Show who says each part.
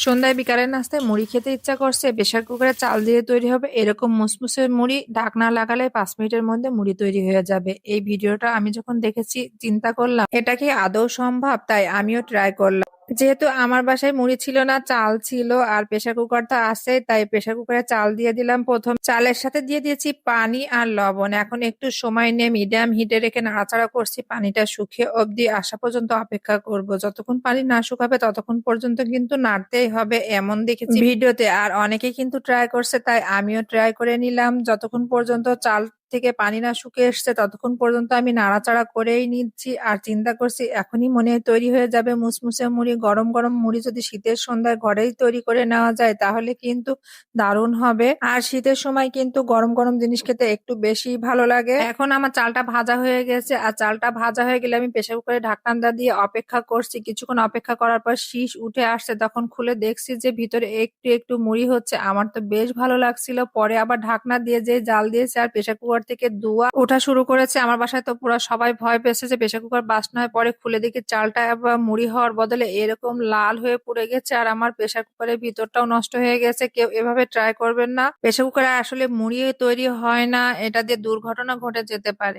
Speaker 1: সন্ধ্যায় বিকালের নাস্তায় মুড়ি খেতে ইচ্ছা করছে, প্রেসার কুকারে চাল দিয়ে তৈরি হবে এরকম মুসমুসে মুড়ি। ঢাকনা লাগালে 5 মিনিটের মধ্যে মুড়ি তৈরি হয়ে যাবে। এই ভিডিওটা আমি যখন দেখেছি চিন্তা করলাম এটা কি আদৌ সম্ভব, তাই আমিও ট্রাই করলাম। যেহেতু আমার বাসায় মুড়ি ছিল না, চাল ছিল আর প্রেসার কুকার তো আছে, তাই প্রেসার কুকারে চাল দিয়ে দিলাম। প্রথম চালের সাথে দিয়ে দিয়েছি পানি আর লবণ। এখন একটু সময় নিয়ে মিডিয়াম হিটে রেখে নাড়াচাড়া করছি। পানিটা শুকিয়ে অবধি আসা পর্যন্ত অপেক্ষা করব। যতক্ষণ পানি না শুকাবে ততক্ষণ পর্যন্ত কিন্তু নাড়তেই হবে, এমন দেখেছি ভিডিওতে। আর অনেকে কিন্তু ট্রাই করছে, তাই আমিও ট্রাই করে নিলাম। যতক্ষণ পর্যন্ত চাল থেকে পানি না শুকিয়ে এসছে ততক্ষণ পর্যন্ত আমি নাড়াচাড়া করেই নিচ্ছি। আর চিন্তা করছি এখনই মনে হয় তৈরি হয়ে যাবে মুসমুসে মুড়ি। গরম গরম মুড়ি যদি শীতের সন্ধ্যায় ঘরেই তৈরি করে নেওয়া যায় তাহলে কিন্তু দারুণ হবে। আর শীতের সময় কিন্তু গরম গরম জিনিস খেতে একটু বেশি ভালো লাগে। এখন আমার চালটা ভাজা হয়ে গেছে, আর চালটা ভাজা হয়ে গেলে আমি প্রেসার কুকারে ঢাকনাটা দিয়ে অপেক্ষা করছি। কিছুক্ষণ অপেক্ষা করার পর শীষ উঠে আসছে, তখন খুলে দেখছি যে ভিতরে একটু একটু মুড়ি হচ্ছে। আমার তো বেশ ভালো লাগছিল। পরে আবার ঢাকনা দিয়ে যে জাল দিয়েছে আর প্রেসার কুকার থেকে ধোঁয়া ওঠা শুরু করেছে। আমার বাসায় তো পুরো সবাই ভয় পেয়েছে যে প্রেসার কুকার বাস্ট না হয়। পরে খুলে দেখি চালটা আবার মুড়ি হওয়ার বদলে এরকম লাল হয়ে পুড়ে গেছে, আর আমার প্রেসার কুকারের ভিতরটাও নষ্ট হয়ে গেছে। কেউ এভাবে ট্রাই করবেন না, প্রেসার কুকারে আসলে মুড়ি তৈরি হয় না, এটা দিয়ে দুর্ঘটনা ঘটে যেতে পারে।